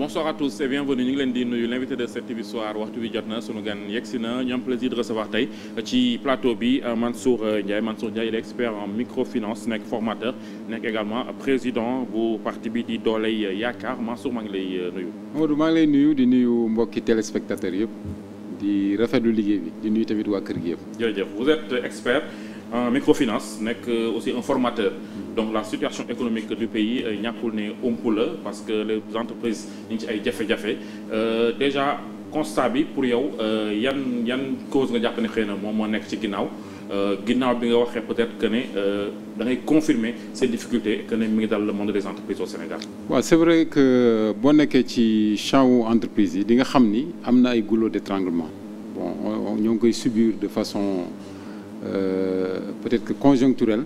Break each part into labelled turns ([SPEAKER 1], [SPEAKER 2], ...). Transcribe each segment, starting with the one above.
[SPEAKER 1] bonsoir à tous et bienvenue ñu ngi leen di nuyu l'invité de 7TV Soir waxtu bi jot na sunu gan yegsi na ñu am plaisir de recevoir tey ci plateau bi Mansour Ndiaye. Mansour Ndiaye il est expert en microfinance nekk formateur nekk également président bu parti bi di Dooley Yaakaar Mansour maa ngi lay nuyu.
[SPEAKER 2] Amadou maa ngi lay nuyu di nuyu mbokki téléspectateurs yëpp di rafetlu liggéey bi di nuyu tamit waa kër gi yëpp.
[SPEAKER 1] jërëjëf vous êtes expert en microfinance nekk aussi un formateur. Donc la situation économique du pays ñàkkul ne umpu la parce que les entreprises ñu ngi ci ay jafe-jafe déjà constat bi pour yow yan cause nga jàpp ne xëy na moom moo nekk ci ginnaaw bi nga waxee peut-être que ne da ngay confirmer ces difficultés que ne mi ngi dal le monde des entreprises au Sénégal.
[SPEAKER 2] waaw c'est vrai que boo nekkee ci champ wu entreprise yi di nga xam ni am na ay goulot d'étranglement bon ñoo ngi koy subir de façon peut-être que conjoncturelle.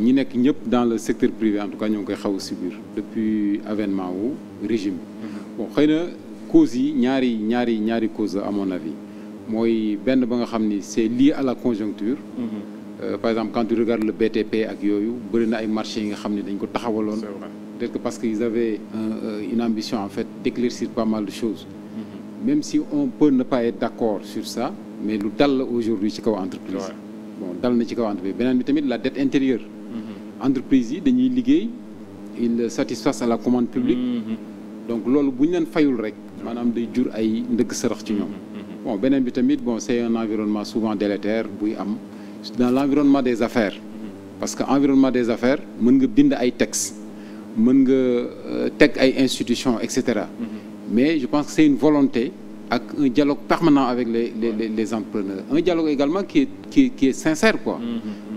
[SPEAKER 2] ñi nekk ñëpp dans le secteur privé en tout cas ñoo ngi koy xaw a subir depuis avènement wu régime bon xëy na causes yi ñaari cause à mon avis mooy benn ba nga xam ni c'est lié à la conjoncture. Par exemple quand tu regardes le BTP ak yooyu bëri na ay marchés yi nga xam ni dañ ko taxawaloon. Peut-être que parce que ils avaient une ambition en fait d'éclaircir pas mal de choses. Même si on peut ne pas être d'accord sur ça mais lu dal la aujourd'hui ci kaw entreprise. Bon dal na ci kaw entreprise beneen bi tamit la dette intérieure. Entreprise yi dañuy liggéey ils satisfassent à la commande publique. Donc loolu bu ñu leen fayul rek maanaam day jur ay ndëgg sërëx ci ñoom. Bon beneen bi tamit bon c'est un environnement souvent délétère buy am dans l'environnement des affaires. Parce que environnement des affaires mën nga bind ay textes mën nga teg ay institutions et cetera. Mais je pense que c'est une volonté ak un dialogue permanent avec les entrepreneurs. Un dialogue également qui est sincère quoi.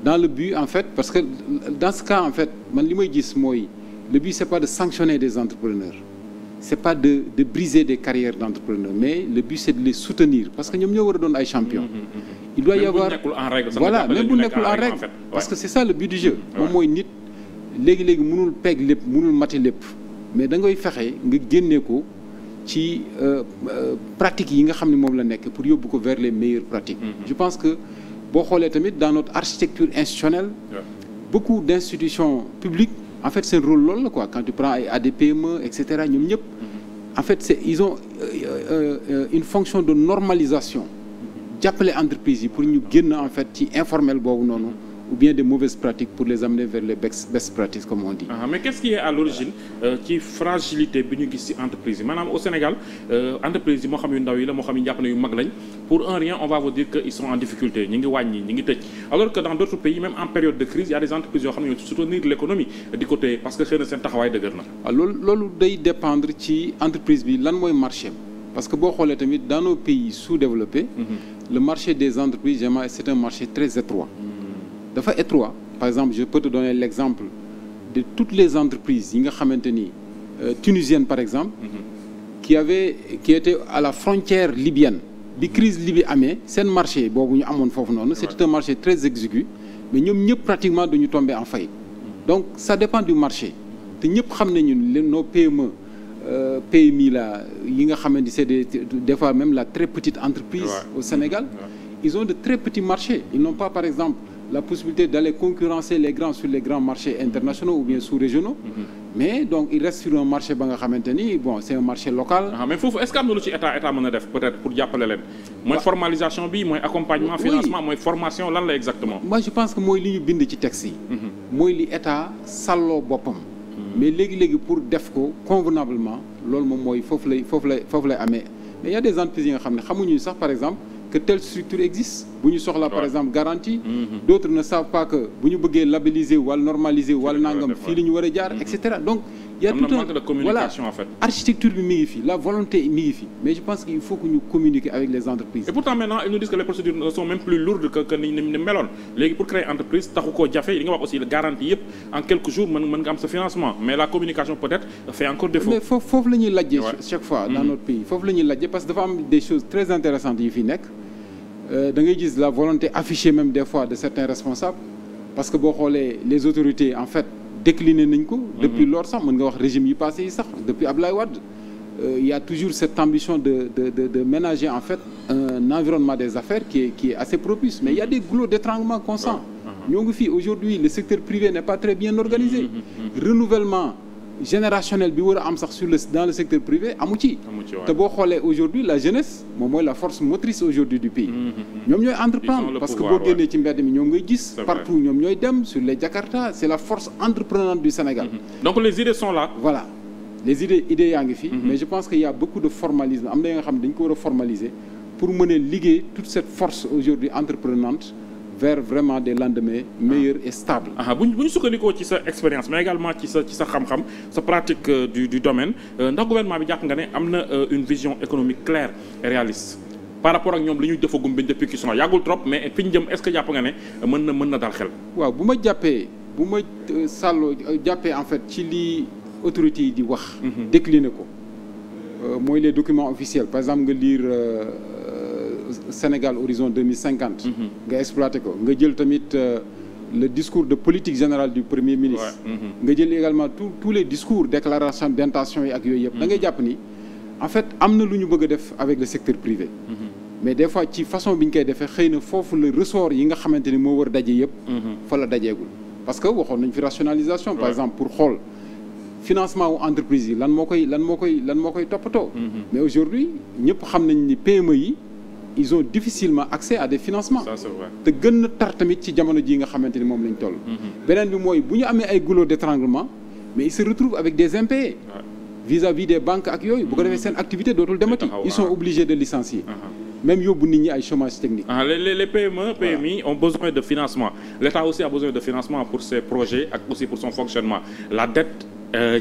[SPEAKER 2] Dans le but en fait parce que dans ce cas en fait man li may gis mooy le but c'est pas de sanctionner des entrepreneurs c'est pas de briser des carrières d'entrepreneurs mais le but c'est de les soutenir parce que ñoom ñoo war a doon ay champions. Il doit y avoir voilà même bu nekkul en règle parce que c'est ça le but du jeu. moom mooy nit léegi mënul peeg lépp mënul mati lépp mais da ngay fexe nga génne ko ci pratiques yi nga xam ne moom la nekk pour yóbbu ko vers les meilleures pratiques. Je pense que boo xoolee tamit dans notre architecture institutionnelle beaucoup d'institutions publiques en fait seen rôle loolu la quoi quand tu prends ay ADPME et cetera ñoom ñëpp en fait ils ont une fonction de normalisation jàppale entreprises yi pour ñu génn en fait ci informel boobu noonu ou bien des mauvaises pratiques pour les amener vers les best practices comme on dit.
[SPEAKER 1] Mais qu'est-ce qui est à l'origine ci fragilité bi ñu gis ci entreprise yi maanaam au Sénégal entreprise yi moo xam yu ndaw yi la moo xam yu jàpp ne yu mag lañ pour un rien on va vous dire que ils sont en difficulté ñi ngi wàññi ñi ngi tëj alors que dans d'autres pays même en période de crise il y a des entreprises yoo xam ne ñoo soutenir l'économie di côté parce que xëy na seen taxawaay dëgër na.
[SPEAKER 2] waaw loolu day dépendre ci entreprise bi lan mooy marché parce que boo xoolee tamit dans nos pays sous-développés. Le marché des entreprises c'est un marché très étroit. Dafa étroit par exemple je peux te donner l'exemple de toutes les entreprises yi nga xamante ni tunisiennes par exemple qui étaient à la frontière libyenne bi crise Libye amee seen marché boobu ñu amoon foofu noonu c'était un marché très exigu mais ñoom ñëpp pratiquement duñu tomber en faillite donc ça dépend du marché te ñëpp xam nañu nos PME PMI là yi nga xamante c'est des fois même la très petite entreprise au Sénégal ils ont de très petits marchés ils n'ont pas par exemple la possibilité d'aller concurrencer les grands sur les grands marchés internationaux ou bien sous-régionaux. Mais donc il reste sur un marché ba nga xamante ni bon c'est un marché local.
[SPEAKER 1] Mais foofu est-ce que am na lu ci état mën a def peut-être pour jàppale leen. mooy formalisation bi mooy accompagnement financement mooy formation lan la exactement.
[SPEAKER 2] Moi je pense que mooy li ñu bind ci texte yi. mooy li état sàlloo boppam. mais léegi pour def ko convenablement loolu moom mooy foofu lay amee mais il y a des entreprises yi nga xam ne xamuñu sax par exemple. que telle structure existe bu ñu soxla par exemple garantie d'autres ne savent pas que bu ñu bëggee labelliser wala normaliser wala nangam fii la ñu war a jaar et cetera donc il y a tout un voilà architecture bi mi ngi fi la volonté mi ngi fi mais je pense qu'il faut que ñu communiquer avec les entreprises.
[SPEAKER 1] Et pourtant maintenant ils nous disent que les procédures sont même plus lourdes que ni meloon léegi pour créer entreprise taxu koo jafe li nga wax aussi la garantie yëpp en quelques jours mën nga am sa financement mais la communication peut-être fait encore défaut.
[SPEAKER 2] Mais foofu la ñuy lajjee chaque fois dans notre pays foofu la ñuy lajjee parce que dafa am des choses très intéressantes yi fi nekk. Da ngay gis la volonté affichée même des fois de certains responsables parce que boo xoolee les autorités en fait décliné nañ ko. depuis lors sax mën nga wax régime yi passé yi sax depuis Abdoulaye Wade il y a toujours cette ambition de ménager en fait un environnement des affaires qui est assez propice mais il y a des goulots d'étranglement constants. ñoo ngi fii aujourd'hui le secteur privé n'est pas très bien organisé. Renouvellement générationnel bi war a am sax dans le secteur privé amu ci. te boo xoolee aujourd'hui la jeunesse moom mooy la force motrice aujourd'hui du pays. ñoom ñooy entreprendre parce que boo génnee ci mbedd mi ñoom ngay gis. partout ñoom ñooy dem sur les Jakarta c'est la force entreprenante du Sénégal.
[SPEAKER 1] donc les idées sont là.
[SPEAKER 2] voilà les idées yaa ngi fi. mais je pense que y a beaucoup de formalisme am na yoo nga xam ne dañ ko war a formaliser pour mën a liggéey toute cette force aujourd'hui entreprenante. vers vraiment des lendemains meilleurs et stables.
[SPEAKER 1] bu ñu sukkandikoo ci sa expérience mais également ci sa xam-xam sa pratique du domaine ndax gouvernement bi jàpp nga ne am na une vision économique claire et réaliste par rapport ak ñoom li ñuy defagum bi depuis qu'ils sont yàggul trop mais fi ñu jëm est-ce que jàpp nga ne mën na dal xel.
[SPEAKER 2] waaw bu ma jàppee en fait ci li autorités yi di wax. décliner ko mooy les documents officiels par exemple nga lire. Sénégal horizon 2050. nga exploité ko nga jël tamit le discours de politique générale du premier ministre. nga jël également tous les discours déclaration d'intention yi ak yooyu yëpp. da ngay jàpp ni en fait am na lu ñu bëgg a def avec le secteur privé. mais des fois ci façon bi ñu koy defee xëy na foofu le ressort yi nga xamante ni moo war daje yëpp. fa la dajeegul parce que waxoon nañ fi rationalisation. par exemple pour xool financement wu entreprise yi lan moo koy toppatoo. mais aujourd'hui ñëpp xam nañ ni PME yi. ils ont difficilement accès à des financements.
[SPEAKER 1] Ça, c'est vrai.
[SPEAKER 2] te gën na tar tamit ci jamono ji nga xamante ni moom lañ toll. beneen bi mooy bu ñu amee ay goulot d'étranglement mais ils se retrouvent avec des impayés. vis-à-vis des banques ak yooyu. bu ko defee seen activité dootul demati. ils sont obligés de licencier. même yóbbu nit ñi ay chômage technique.
[SPEAKER 1] Les PME, PMI ont besoin de financement. L'État aussi a besoin de financement pour ses projets ak aussi pour son fonctionnement. La dette.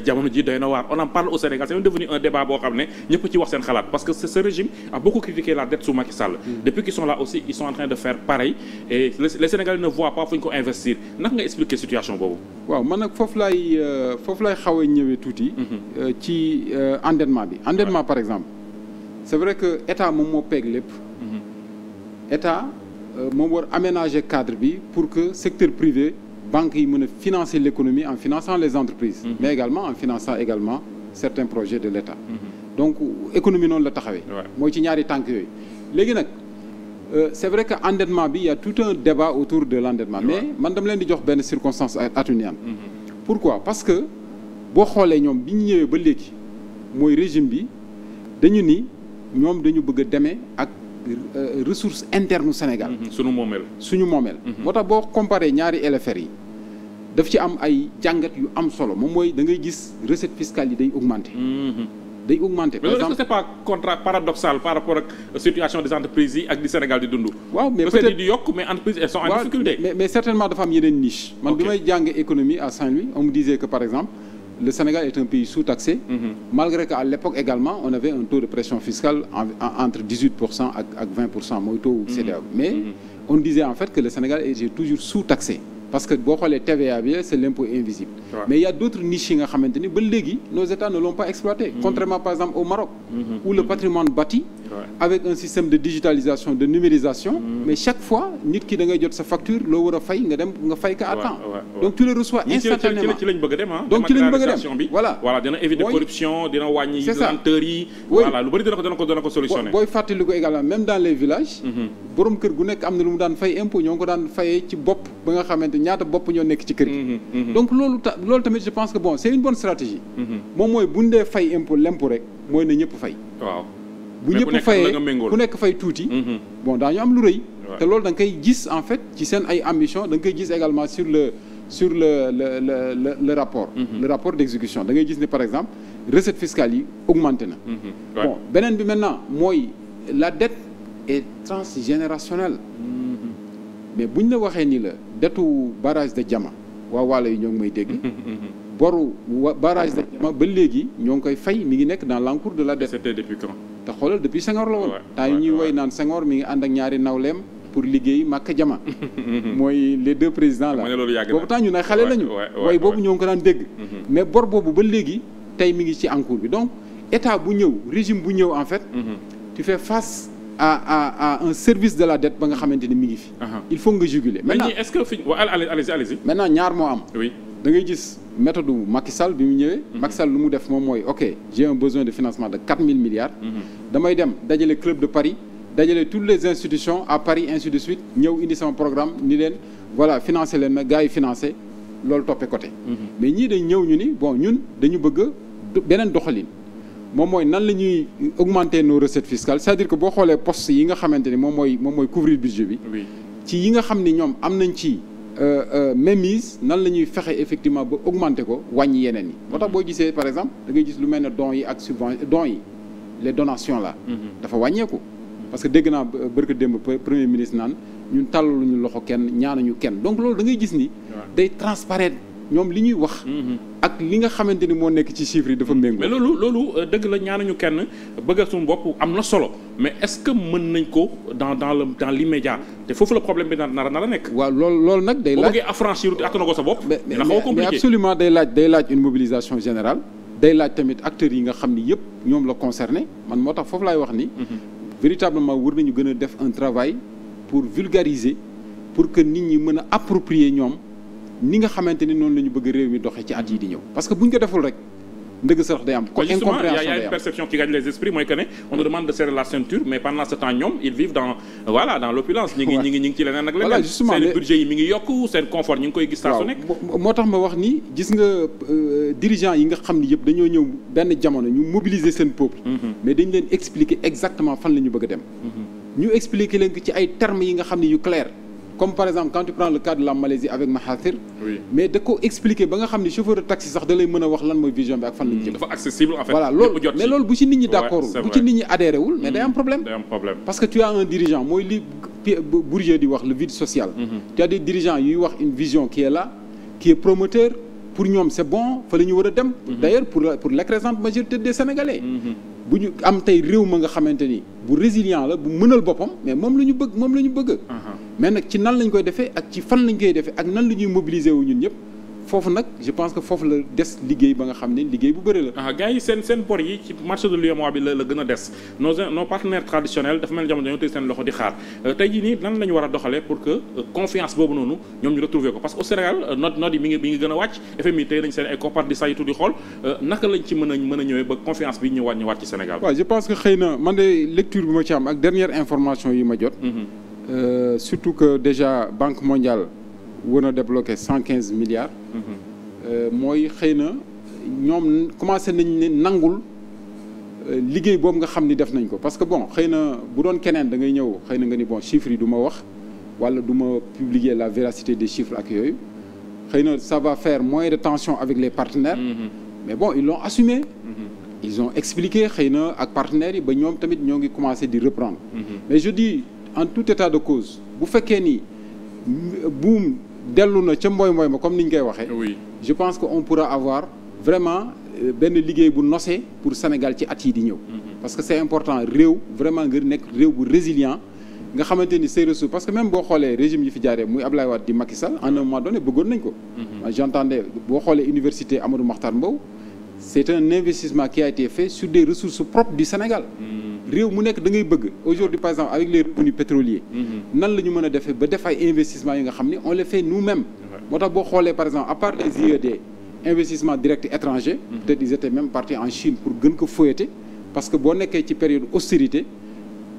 [SPEAKER 1] jamono ji doy na waar on en parle au Sénégal c'est même devenu un débat boo xam ne ñëpp ci wax seen xalaat parce que ce régime a beaucoup critiqué la dette sous Macky Sall. Depuis qu'ils sont là aussi ils sont en train de faire pareil et les Sénégalais ne voient pas fu ñu ko investir naka nga expliquer situation boobu.
[SPEAKER 2] waaw man nag foofu lay xaw a ñëwee tuuti. ci endettement bi. endettement par exemple c'est vrai que état moom moo peeg lépp. état moom war aménager cadre bi pour que secteur privé. banques yi mën a financer l'économie en finançant les entreprises. Mais également en finançant également certains projets de l'État. Donc économie noonu la taxawee. mooy ci ñaari tànk yooyu. léegi nag c'est vrai que endettement bi y a tout un débat autour de l'endettement. mais man dama leen di jox benn circonstance atténuante. Pourquoi? Parce que boo xoolee ñoom bi ñu ñëwee ba léegi mooy régime bi dañu ni ñoom dañu bëgg a demee ak. ressources internes au Sénégal. suñu moomeel. moo tax boo comparé ñaari LFR yi daf ci am ay jàngat yu am solo moom mooy da ngay gis recette fiscale yi day augmenter. day augmenter.
[SPEAKER 1] par exemple mais est-ce que c'est pas paradoxal par rapport ak situation des entreprises yi ak di Sénégal di dund.
[SPEAKER 2] waaw mais
[SPEAKER 1] peut-être di yokk mais entreprises elles sont en difficulté.
[SPEAKER 2] mais certainement dafa am yeneen niche. man bi may jàng économie à Saint-Louis on me disait que par exemple. Le Sénégal est un pays sous-taxé, malgré qu'à l'époque également, on avait un taux de pression fiscale entre 18% ak 20%, mooy taux CEDEAO. Mais on disait en fait que le Sénégal est toujours sous-taxé. Parce que boo xoolee TVA bi c'est l'impôt invisible. Mais il y a d'autres niches yi nga xamante ni ba léegi nos États ne l'ont pas exploité. Contrairement par exemple au Maroc, où le patrimoine bâti, avec un système de digitalisation, de numérisation, mais chaque fois nit ki da ngay jot sa facture loo war a fay nga dem nga fay ko à temps. Donc tu le reçois instantanément.
[SPEAKER 1] ci lañ bëgg a dem ah.
[SPEAKER 2] donc ci lañ bëgg a dem
[SPEAKER 1] voilà dina éviter corruption dina wàññi lenteur yi. voilà lu bëri dana ko solutionner.
[SPEAKER 2] booy fàttali ko également même dans les villages. borom kër gu nekk am na lu mu daan fay impôt ñoo ngi ko daan fayee ci bopp ba nga xamante ñaata bopp ñoo nekk ci kër gi. donc loolu tamit je pense que bon c'est une bonne stratégie. moom mooy bu ñu dee fay impôt l'impôt rek mooy na ñëpp fay.
[SPEAKER 1] waaw
[SPEAKER 2] bu ñëpp fayee ku nekk fay tuuti. bon daañu am lu rëy. te loolu da nga koy gis en fait ci seen ay ambition da nga koy gis également sur le rapport. Le rapport d'exécution da ngay gis ne par exemple recette fiscale yi augmenté na. bon beneen bi maintenant mooy la dette est transgénérationnelle. mais buñ la waxee ni la dettu barrage de Diama waa Waalo yi ñoo ngi may dégg. boru barrage de Diama ba léegi ñoo ngi koy fay mi ngi nekk dans l'encours de la dette.
[SPEAKER 1] C'était depuis quand?
[SPEAKER 2] te xoolal depuis Senghor la woon. temps yi ñuy woy naan Senghor mi ngi ànd ak ñaari nawleem pour liggéey Maka Jama. mooy les deux présidents là. boobu temps ñu ne xale lañu. way boobu ñoo ngi ko daan dégg. mais bor boobu ba léegi tey mi ngi ci encours bi donc état bu ñëw régime bu ñëw en fait. tu fais face à un service de la dette ba nga xamante ni mi ngi fi. il faut nga juguler.
[SPEAKER 1] maintenant est-ce que allez-y.
[SPEAKER 2] maintenant ñaar moo am.
[SPEAKER 1] oui
[SPEAKER 2] da ngay gis méthode Macky Sall bi mu ñëwee. Macky Sall lu mu def moom mooy ok j'ai un besoin de financement de 4000 milliards. damay dem dajale club de Paris dajale toutes les institutions à Paris ainsi de suite ñëw indi sama programme ni leen voilà financer leen na gars yi financer loolu toppee côté. mais ñii dañ ñëw ñu ni bon ñun dañu bëgg beneen doxalin moom mooy nan la ñuy augmenter nos recettes fiscales c'est-à-dire que boo xoolee postes yi nga xamante ni moom mooy couvrir budget bi. ci yi nga xam ni ñoom am nañ ci mainmise nan la ñuy fexe effectivement ba augmenter ko wàññi yeneen yi. moo tax boo gisee par exemple da ngay gis lu mel ne dons yi ak dons yi les donations là. dafa wàññeeku. parce que dégg naa barke démb premier ministre naan ñun tàllaluñu loxo kenn ñaanuñu kenn donc loolu da ngay gis ni. day transparent ñoom li ñuy wax. ak li nga xamante ni moo nekk ci chiffres yi dafa méngoo.
[SPEAKER 1] mais loolu dëgg la ñaanuñu kenn bëgg suñu bopp am na solo mais est-ce que mën nañ ko dans l'immédiat te foofu la problème bi nar a nekk.
[SPEAKER 2] waaw loolu nag day laaj
[SPEAKER 1] boo bëggee affranchir te attana ko sa bopp. dina xaw a compliqué
[SPEAKER 2] mais absolument day laaj une mobilisation générale. day laaj tamit acteurs yi nga xam ni yëpp ñoom la concerné man moo tax foofu laay wax ni. véritablement war nañu gën a def un travail pour vulgariser pour que nit ñi mën a approprier ñoom ni nga xamante ni noonu la ñu bëgg réew mi doxee ci at yi di ñëw parce que bu ñu ko deful rek ndëgg sarax day am.
[SPEAKER 1] incompréhension day am il y a une perception qui gagne les esprits mooy que ne on nous demande de serrer la ceinture mais pendant ce temps ñoom ils vivent dans l'opulence. ñi ngi ci leneen ak leneen.
[SPEAKER 2] voilà justement
[SPEAKER 1] seen budget yi mi ngi yokku seen confort ñu ngi koy gis saa su nekk.
[SPEAKER 2] moo tax ma wax ni gis nga dirigeants yi nga xam ni yëpp dañoo ñëw benn jamono ñu mobiliser seen peuple. mais dañ leen expliquer exactement fan la ñu bëgg a dem. ñu expliquer leen ci ay termes yi nga xam ni yu clair. comme par exemple quand tu prends le cas de la Malaisie avec Mahathir. mais da ko expliquer ba nga xam ni chauffeur de taxi sax da lay mën a wax lan mooy vision bi ak fan lañ jëm.
[SPEAKER 1] dafa accessible en fait.
[SPEAKER 2] voilà loolu mais loolu bu ci nit ñi d'accord bu ci nit ñi adhéré wul mais day am problème. parce que tu as un dirigeant mooy li Bourdieu di wax le vide social. tu as des dirigeants yuy wax une vision qui est là qui est promoteur pour ñoom c'est bon fa la ñu war a dem. d'ailleurs pour l'écrasante majorité des Sénégalais. bu ñu am tey réew ma nga xamante ni bu résilient la bu mënal boppam mais moom la ñu bëgg. mais nag ci nan lañ koy defee ak ci fan lañ koy defee ak nan la ñuy mobiliser wu ñun ñëpp foofu nag je pense que foofu la des liggéey ba nga xam ne liggéey bu bëri la.
[SPEAKER 1] gars yi seen bor yi ci marché de l'UEMOA bi la gën a des nos partenaires traditionnels dafa mel ni jamono dañoo tëj seen loxo di xaar tey jii nii nan la ñu war a doxalee pour que confiance boobu noonu ñoom ñu retrouver ko parce que au Sénégal note yi mi ngi gën a wàcc FMI tey nañ seen ay koppar di saytu di xool naka lañ ci mën a ñëwee ba confiance bi ñëwaat ci Sénégal.
[SPEAKER 2] waaw je pense que xëy na man de lecture bi ma ci am ak dernière information yi ma jot. Surtout que déjà Banque mondiale war na débloquer 115 milliards. mooy xëy na ñoom commencé nañ ne nangul liggéey boobu nga xam ni def nañ ko parce que bon xëy na bu doon keneen da ngay ñëw xëy na nga ni bon chiffres yi du ma wax wala du ma publier la véracité des chiffres ak yooyu xëy na ça va faire moins de tension avec les partenaires. mais bon ils l'ont assumé. ils ont expliqué xëy na ak partenaires yi ba ñoom tamit ñoo ngi commencé di reprendre. mais je dis en tout état de cause bu fekkee ni buum dellu na ca mbooy ma comme ni ñu koy waxee. je pense que on pourra avoir vraiment benn liggéey bu nosé pour Sénégal ci at yi di ñëw. parce que c'est important réew vraiment nga nekk réew bu résilient nga xamante ni say ressources parce que même boo xoolee régime yi fi jaaree muy Ablaye Wade di Macky Sall à un moment donné bëggoon nañ ko. j'entendais boo xoolee université Amadou Mahtar Mbow c'est un investissement qui a été fait sur des ressources propres du Sénégal. réew mu nekk da ngay bëgg aujourd'hui par exemple avec les revenus pétroliers. nan la ñu mën a defee ba def ay investissements yi nga xam ni on les fait nous-mêmes. moo tax boo xoolee par exemple à part les IED investissements directs étrangers. peut-être ils étaient même partis en Chine pour gën ko fouetter parce que boo nekkee ci période austérité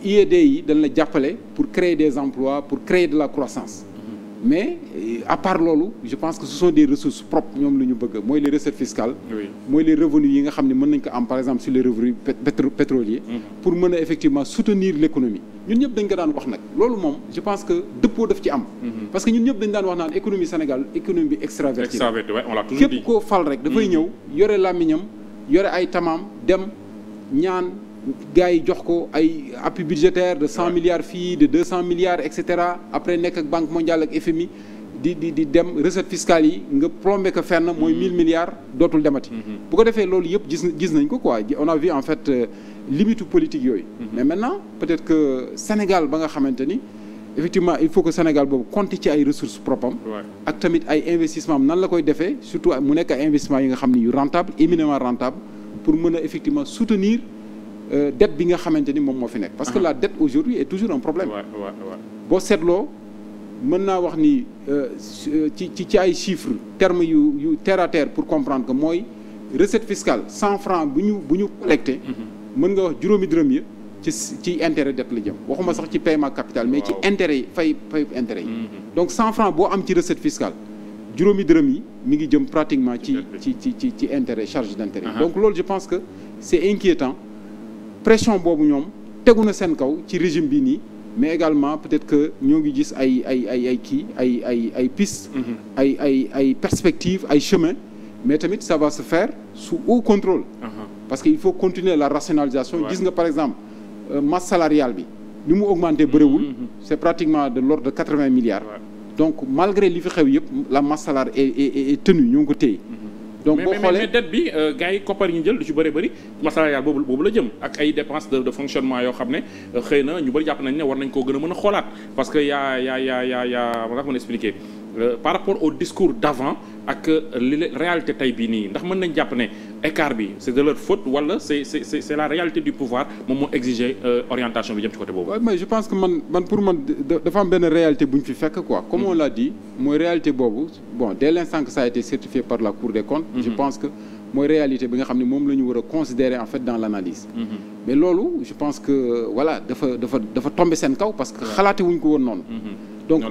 [SPEAKER 2] IED yi dañ la jàppale pour créer des emplois pour créer de la croissance. mais à part loolu je pense que ce sont des ressources propres ñoom lu ñu bëgg mooy les recettes fiscales. mooy les revenus yi nga xam ne mën nañ ko am par exemple sur les revenus pétroliers. pour mën a effectivement soutenir l'économie ñun ñëpp dañ ko daan wax nag loolu moom je pense que dëppoo daf ci am. parce que ñun ñëpp dañ daan wax naan économie Sénégal économie bi extravertie
[SPEAKER 1] on l'a toujours dit
[SPEAKER 2] képp koo fal rek dafay ñëw yore làmmiñam yore ay tamaam dem ñaan gars yi jox ko ay appui budgétaire de 100 milliards fii de 200 milliards et cetera après nekk ak Banque mondiale ak FMI di dem recettes fiscales yi nga plombé ko fenn mooy 1000 milliards dootul demati. bu ko defee loolu yëpp gis nañ ko quoi on a vu en fait limite politique yooyu. mais maintenant peut-être que Sénégal ba nga xamante ni effectivement il faut que Sénégal boobu compter ci ay ressources propres am. ak tamit ay investissement am nan la koy defee surtout mu nekk ay investissements yi nga xam ni yu rentable éminemment rentable pour mën a effectivement soutenir. dette bi nga xamante ni moom moo fi nekk. parce que la dette aujourd'hui est toujours un problème. boo seetloo mën naa wax ni ci ay chiffres termes yu terre à terre pour comprendre que mooy recette fiscale 100 francs bu ñu collecté. mën nga wax juróomi dërëm yi ci intérêt dette la jëm waxuma sax ci paiement capital mais ci intérêt yi fay intérêt yi. donc 100 francs boo am ci recette fiscale juróomi dërëm yi mi ngi jëm pratiquement ci intérêt charge d'intérêt. Donc loolu je pense que c'est inquiétant pression boobu ñoom tegu na seen kaw ci régime bi nii. Mais également peut-être que ñoo ngi gis ay pistes. ay perspectives ay chemins mais tamit ça va se faire sous haut contrôle. Parce que il faut continuer la rationalisation. gis nga par exemple masse salariale bi ni mu augmenté bëriwul. c'est pratiquement de l'ordre de 80 milliards. Donc malgré li fi xew yëpp la masse salariale est tenue ñoo ngi ko téye. Donc boo xoolee
[SPEAKER 1] mais dette bi gars yi koppar yi ñu jël du ci bëri masse salariale boobu la jëm ak ay dépenses de fonctionnement yoo xam ne xëy na ñu bëri jàpp nañ ne war nañ koo gën a mën a xoolaat parce que ma nga mën a expliquer par rapport au discours d'avant ak li réalité tey bii nii ndax mën nañ jàpp ne écart bi c'est de leur faute wala c'est la réalité du pouvoir moom moo exiger orientation bi jëm ci côté boobu.
[SPEAKER 2] waaw mais je pense que man pour man dafa am benn réalité bu ñu fi fekk quoi. Comme on l'a dit mooy réalité boobu bon dès l'instant que ça a été certifié par la Cour des comptes. Je pense que mooy réalité bi nga xam ne moom la ñu war a considérer en fait dans l'analyse. Mais loolu je pense que voilà dafa tomber seen kaw parce que xalaate wuñ ko woon noonu. Donc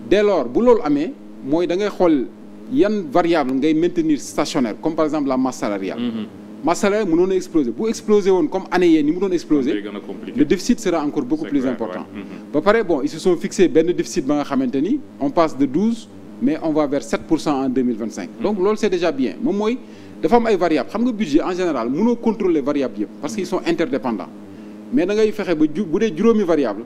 [SPEAKER 2] dès lors bu loolu amee mooy da ngay xool yan variable ngay maintenir stationnaire comme par exemple la masse salariale. Masse salariale mënoon a exploser bu exploser woon comme année yee ni mu doon exploser le déficit sera encore beaucoup plus important. Ba pare bon ils se sont fixés benn déficit ba nga xamante ni on passe de 12 mais on va vers 7% en 2025. Donc loolu c'est déjà bien moom mooy dafa am ay variables xam nga budget en général mënoo contrôler variables yëpp parce qu'ils sont interdépendants mais da ngay fexe ba bu dee juróomi variable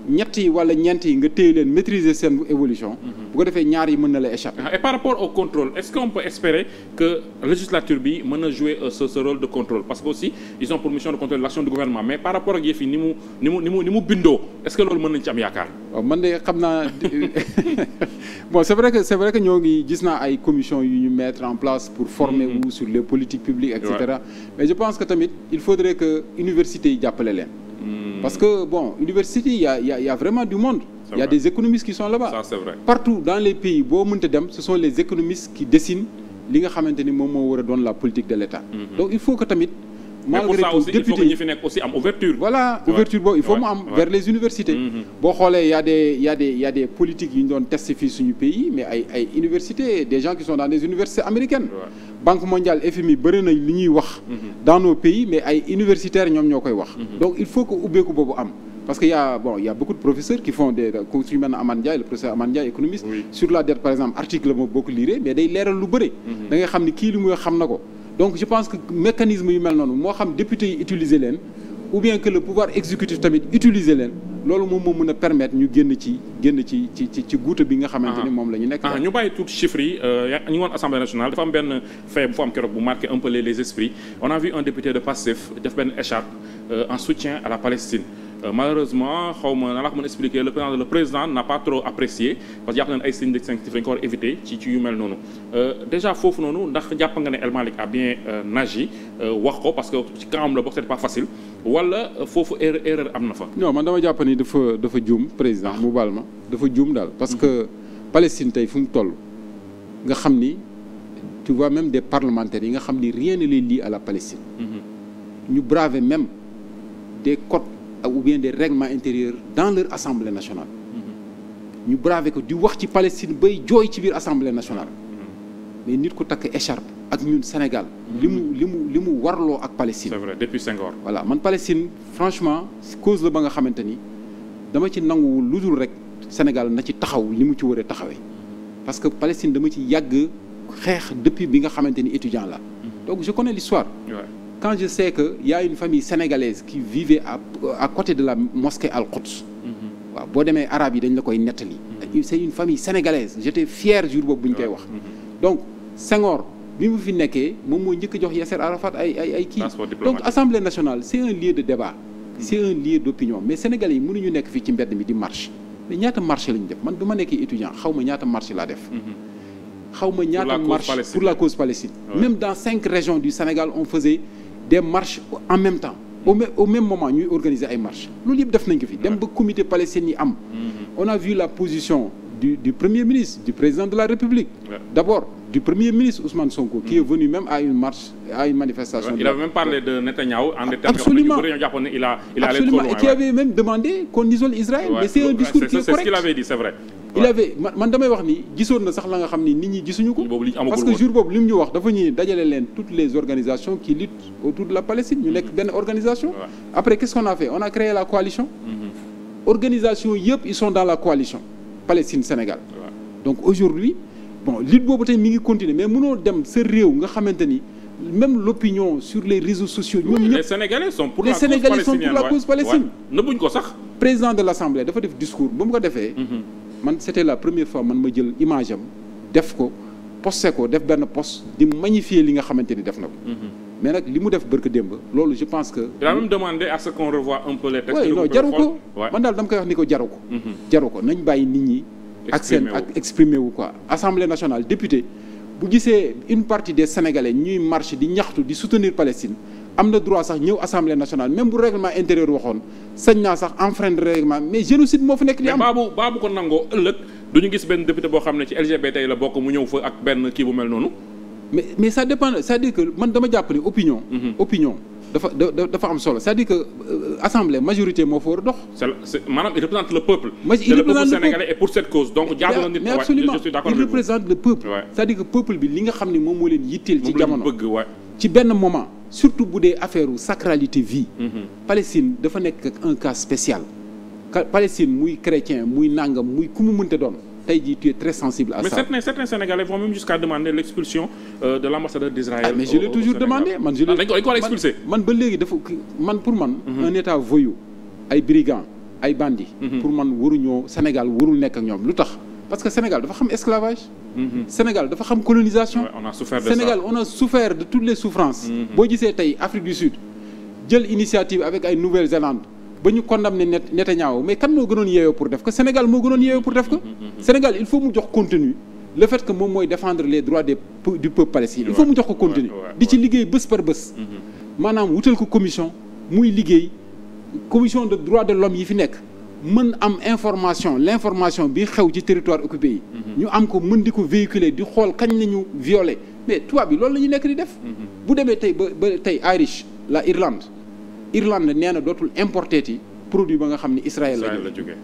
[SPEAKER 2] ñett yi wala ñeent yi nga téye leen maîtriser seen évolution. bu ko defee ñaar yi mën na la échapper.
[SPEAKER 1] Et par rapport au contrôle est-ce qu'on peut espérer que législature bi mën a jouer ce rôle de contrôle parce que aussi ils ont pour mission de contrôler l'action du gouvernement mais par rapport ak yëf yi ni mu bindoo est-ce que loolu mën nañ ci am yaakaar.
[SPEAKER 2] waaw man de xam naa bon c'est vrai que ñoo ngi gis naa ay commissions yu ñu mettre en place pour former wu sur les politiques publiques et cetera mais je pense que tamit il faudrait que universités yi jàppale leen. Parce que bon université il y a vraiment du monde. Il y a des économistes qui sont là-bas.
[SPEAKER 1] Ça c'est vrai.
[SPEAKER 2] Partout dans les pays boo mënta dem ce sont les économistes qui dessinent li nga xamante ni moom moo war a doon la politique de l'État. Donc il faut que tamit malgré tout député
[SPEAKER 1] il faut que ñi fi nekk aussi am ouverture.
[SPEAKER 2] Voilà ouverture boobu il faut mu am vers les universités. Boo xoolee y a des politiques yu ñu doon tester fii suñu pays mais ay universités des gens qui sont dans des universités américaines. Banque mondiale FMI bëri na li ñuy wax. Dans nos pays mais ay universitaires ñoom ñoo koy wax. Donc il faut que ubbeeku boobu am. Parce que y a beaucoup de professeurs qui font des cours yu mel ne Amane Ndiaye le professeur Amane Ndiaye économiste. Sur la dette par exemple article moo boo ko lire mais day leeral lu bëri. Da ngay xam ni kii li muy xam na ko. Donc je pense que mécanisme yu mel noonu moo xam député yi utiliser leen ou bien que le pouvoir exécutif tamit utiliser leen loolu moom moo mën a permettre ñu génn ci guute bi nga xamante ni moom la ñu nekk.
[SPEAKER 1] ñu bàyyi tuuti chiffres yi ñu ngi woon Assemblée nationale dafa am benn fait bu fa am keroog bu marqué un peu les esprits on a vu un député de Pastef def benn écharpe en soutien à la Palestine. Malheureusement xaw ma nan la ko mën a expliquer le président n'a pas trop apprécié parce que jàpp na ne ay signes distinctifs dañu ko war a éviter ci yu mel noonu déjà foofu noonu ndax jàpp nga ne El Malick a bien nagi wax ko parce que ci kanam la bokk c'est pas facile wala foofu erreur am na fa.
[SPEAKER 2] non man dama jàpp ni dafa juum président mu baal ma dafa juum daal parce que Palestine tey fu mu toll nga xam ni tu vois même des parlementaires yi nga xam ni rien ne les lie à la Palestine. ñu braver même des codes ou bien des règlements intérieurs dans leur assemblée nationale. ñu braver ko di wax ci Palestine bay jooy ci biir assemblée nationale. mais nit ko takk écharpe ak ñun Sénégal. li mu warloo ak Palestine.
[SPEAKER 1] c'est vrai depuis Senghor.
[SPEAKER 2] voilà man Palestine franchement cause la ba nga xamante ni dama ci nanguwul lu dul rek Sénégal na ci taxaw li mu ci war a taxawee. parce que Palestine dama ci yàgg xeex depuis bi nga xamante ni étudiant la donc je connais l'histoire. Quand je sais que y a une famille sénégalaise qui vivait à côté de la mosquée Al-Quds. waaw boo demee arabe yi dañ la koy nettali. c'est une famille sénégalaise j'étais fier jour boobu bu ñu koy wax. donc Senghor bi mu fi nekkee moom moo njëkk a jox Yasser Arafat ay kii. donc Assemblée nationale c'est un lieu de débat. c'est un lieu d'opinion mais sénégalais yi mënuñu nekk fii ci mbedd mi di marche mais ñaata marché lañu def man bi ma nekkee étudiant xaw ma ñaata marché laa def. xaw ma ñaata marche pour la cause palestine. Même dans 5 régions du Sénégal on faisait des marches en même temps au même moment ñuy organiser ay marches loolu yëpp def nañ ko fi dem ba comité palestinien yi am. On a vu la position du premier ministre du président de la République. D'abord du premier ministre Ousmane Sonko qui est venu même à une marche à une manifestation.
[SPEAKER 1] Il avait même parlé de Netanyahou en des termes.
[SPEAKER 2] Absolument.
[SPEAKER 1] Il a allé trop loin.
[SPEAKER 2] Et qui avait même demandé qu'on isole Israël. Mais c'est un discours qui est correct.
[SPEAKER 1] C'est ce qu'il avait dit, c'est vrai.
[SPEAKER 2] il avait man damay wax ni gisoon na sax la nga xam ni nit ñi gisuñu ko. parce que jour boobu li mu ñu wax dafa ñuy dajale leen toutes les organisations qui luttent autour de la Palestine ñu nekk benn organisation. après qu'est-ce qu'on a fait on a créé la coalition. organisation yëpp ils sont dans la coalition Palestine Sénégal. donc aujourd'hui bon lutte boobu tey mi ngi continuer mais mënoo dem sa réew nga xamante ni. même l'opinion sur les réseaux sociaux. ñoom ñëpp
[SPEAKER 1] les Sénégalais sont pour la cause palestinienne.
[SPEAKER 2] nëbbuñ ko sax. président de l'Assemblée dafa def discours ba mu ko defee. man c'était la première fois man ma jël image am def ko posté ko def benn post di magnifier li nga xamante ni def na ko. mais nag li mu def bërka démb loolu je pense que.
[SPEAKER 1] il a même demandé à ce qu'on revoie un peu les textes.
[SPEAKER 2] oui non jaru ko man daal dama koy wax ni ko jaru ko. jaru ko nañ bàyyi nit ñi. ak seen ak exprimer wu quoi Assemblée nationale député. bu gisee une partie des Sénégalais ñuy marche di ñaxtu di soutenir Palestine am na droit sax ñëw Assemblée nationale même bu règlement intérieur waxoon sañ naa sax enfreindre règlement mais génocide moo fa nekk di am.
[SPEAKER 1] mais baabu ko nangoo ëllëg du ñu gis benn député boo xam ne ci LGBT yi la bokk mu ñëw fa ak benn kii bu mel noonu.
[SPEAKER 2] mais ça dépend c'est-à-dire que man dama jàpp ni opinion. opinion dafa am solo c'est-à-dire que assemblée majorité moo fa war a dox.
[SPEAKER 1] maanaam il représente le peuple.
[SPEAKER 2] il représente le
[SPEAKER 1] sénégalais et pour cette cause donc jaadu na nit.
[SPEAKER 2] mais absolument
[SPEAKER 1] je suis d'accord
[SPEAKER 2] il représente le peuple. c'est-à-dire que peuple bi li nga xam ne moom moo leen yitteel. ci jamono ci benn moment. surtout bu dee affaire sacralité vie. Palestine dafa nekk un cas spécial. Palestine muy chrétien muy nangam muy ku mu mënta doon. tey jii tu es très sensible à ça.
[SPEAKER 1] Mais certains Sénégalais vont même jusqu'à demander l'expulsion de l'ambassadeur d'Israël.
[SPEAKER 2] Mais je l'ai toujours demandé
[SPEAKER 1] dañ ko war a expulser.
[SPEAKER 2] man ba léegi dafa pour man. un état voyou ay brigands ay bandits. pour man waruñoo Sénégal warul nekk ak ñoom lu tax parce que Sénégal dafa xam esclavage. Sénégal dafa xam colonisation.
[SPEAKER 1] Ouais, on a souffert de
[SPEAKER 2] Sénégal
[SPEAKER 1] ça.
[SPEAKER 2] on a souffert de toutes les souffrances. boo gisee tey Afrique du Sud jël initiative avec ay Nouvelle-Zélande. ba ñu condamné Netanyahu mais kan moo gënoon yeeyoo pour def ko Sénégal moo gënoon yeeyoo pour def ko. Sénégal il faut mu jox contenu le fait que moom mooy défendre les droits du peuple palestinien il faut mu jox ko contenu di ci liggéey bés par bés. maanaam wutal ko commission muy liggéey commission de droits de l'homme yi fi nekk mën am information l'information bi xew ci territoire occupé yi. ñu am ko mën di ko véhiculer di xool kañ lañu violer mais tubaab bi loolu la ñu nekk di def. bu demee tey ba tey Irish la Irlande nee na dootul importer ti produit ba nga xam ni Israël la jógee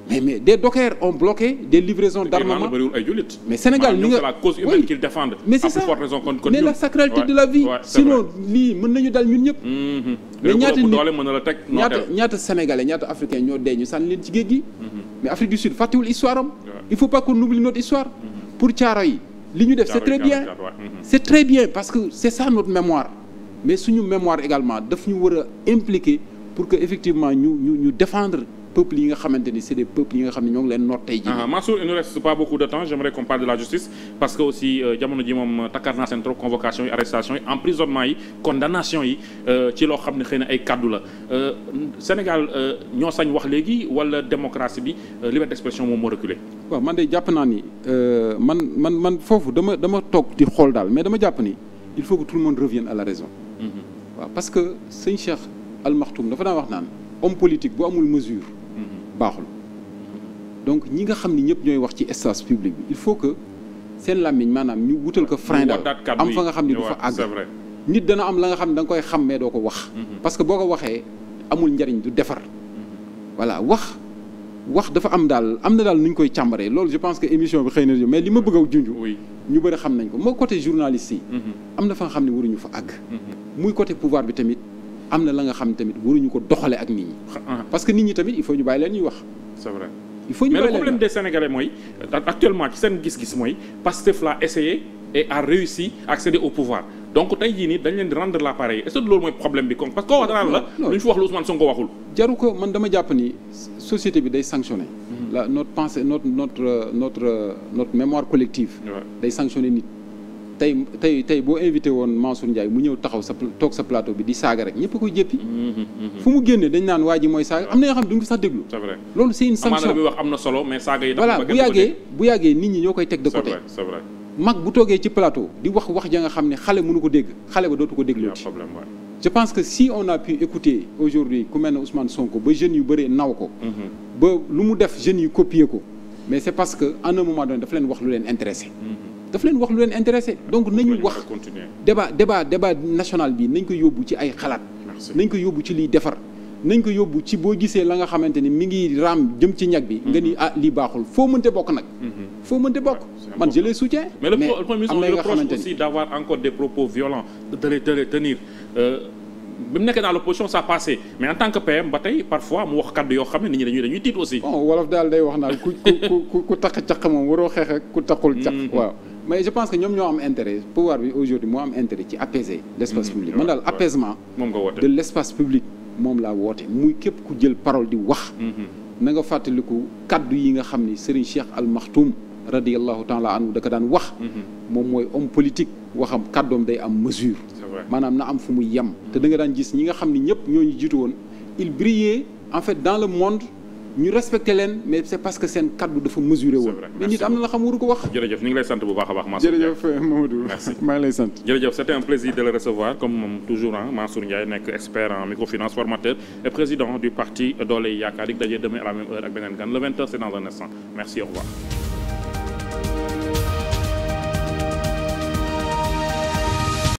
[SPEAKER 2] mais des dockers ont bloqué des livraisons d'armement mais Sénégal ni nga
[SPEAKER 1] la cause humaine qu'ils défendent
[SPEAKER 2] mais c'est ça mais la sacralité de la vie sinon lii mën nañu dal ñun ñëpp mais ñaata Sénégalais ñaata Africains ñoo dee ñu sànni leen ci géej gi mais Afrique du Sud fàttewul histoire am il faut pas qu'on oublie notre histoire pour Thiaroye yi li ñu def c'est très bien parce que c'est ça notre mémoire mais suñu mémoire également daf ñu war a impliquer pour que effectivement ñu défendre peuples yi nga xamante ni c'est des peuples yi nga xam ne ñoo ngi leen noot tey jii.
[SPEAKER 1] Mansour il ne reste pas beaucoup de temps j'aimerais qu'on parle de la justice parce que aussi jamono ji moom takkaat naa seen trop convocation yi arrestation yi emprisonnement yi condamnation yi ci loo xam ne xëy na ay kaddu la Sénégal ñoo sañ wax léegi wala démocratie bi liberté d'expression moom moo reculé.
[SPEAKER 2] waaw man de jàpp naa ni man foofu dama toog di xool daal mais dama jàpp ni il faut que tout le monde revienne à la raison. waaw parce que sëñ Cheikh Al Maktoum dafa daan wax naan homme politique bu amul mesure. baaxul donc ñi nga xam ni ñëpp ñooy wax ci espace public bi il faut que seen làmmiñ maanaam ñu wutal ko frein daal am fa nga xam ni du fa àgg nit dana am la nga xam ne da nga koy xam mais doo ko wax parce que boo ko waxee amul njariñ du defar voilà wax dafa am na daal nu ñu koy càmbaree loolu je pense que émission bi xëy na mais li ma bëgg a junj ñu bëri xam nañ ko moo côté journaliste yi am na fa nga xam ne waruñu fa àgg muy côté pouvoir bi tamit am na la nga xam ne tamit waruñu ko doxale ak nit ñi parce que nit ñi tamit il faut ñu bàyyi leen ñuy wax
[SPEAKER 1] c'est vrai
[SPEAKER 2] il faut ñu
[SPEAKER 1] mais
[SPEAKER 2] bàyyi
[SPEAKER 1] le problème des Sénégalais mooy actuellement ci seen gis-gis mooy Pastef l'a essayé et a réussi à accéder au pouvoir donc tey jii nii dañ leen di rendre l'appareil est-ce que loolu mooy problème bi comme parce que koo wax danaan la lu ñu fi wax lu Ousmane Sonko waxul
[SPEAKER 2] jaru ko man dama jàpp ni société bi day sanctionner la notre pensée notre mémoire collective day sanctionner nit tey boo invité woon Mansour Ndiaye mu ñëw taxaw toog sa plateau bi di saaga rek ñëpp a koy jéppi fu mu génne dañ naan waa ji mooy saaga am na yoo xam ne duñ ko sax déglu
[SPEAKER 1] c'est vrai
[SPEAKER 2] loolu c'est une sanction
[SPEAKER 1] amaana bi wax am na solo mais saaga yi
[SPEAKER 2] voilà bu yàggee nit ñi ñoo koy teg de côté
[SPEAKER 1] c'est vrai
[SPEAKER 2] mag bu toogee ci plateau di wax ja nga xam ne xale mënu ko dégg xale ba dootu ko déglu ci je pense que si on a pu écouter aujourd'hui ku mel ne Ousmane Sonko ba jeunes yu bëree naw ko ba lu mu def jeunes yu copier ko mais c'est parce que à un moment donné dafa leen wax lu leen intéressé donc nañu wax débat national bi nañ ko yóbbu ci ay xalaat nañ ko yóbbu ci liy defar nañ ko yóbbu ci boo gisee la nga xamante ni mi ngi raam jëm ci ñag bi. nga ni lii baaxul foo mënte bokk nag. foo mënte bokk man je les soutiens.
[SPEAKER 1] mais le Premier ministre on lui reproche aussi d'avoir encore des propos violents de les tenir. bi mu nekkee dans l'opposition ça passait mais en tant que PM ba tey parfois mu wax kaddu yoo xam ne nit ñi dañuy tiit aussi.
[SPEAKER 2] bon wolof daal day wax naan ku takk caq moom waroo xeex ak ku takkul caq. waaw mais je pense que ñoom ñoo am intérêt pouvoir bi aujourd'hui moo am intérêt ci apaiser l'espace public. man daal apaisement de l'espace public moom laa woote muy képp ku jël parole di wax. na nga fàttaliku kaddu yi nga xam ni Serigne Cheikh Al Maktoum radiyallahu taala anhu da ko daan wax. moom mooy homme politique waxam kaddoom day am mesure. maanaam na am fu muy yem. te da nga daan gis ñi nga xam ni ñëpp ñoo ñu jiitu woon il brillait en fait dans le monde ñu respecté leen mais c'est parce que seen kaddu dafa mesuré woon. mais nit am na la xam waru ko wax.
[SPEAKER 1] jërëjëf ñu ngi lay sant bu baax a baax. Mansour Ndiaye
[SPEAKER 2] jërëjëf Mamadou.
[SPEAKER 1] merci
[SPEAKER 2] maa ngi lay sant.
[SPEAKER 1] jërëjëf c'était un plaisir de le recevoir comme toujours Mansour Ndiaye nekk expert en microfinance formateur et président du parti Dooley Yaakaar di daje demain à la même heure ak beneen gan le 20h c'est dans un instant merci au revoir.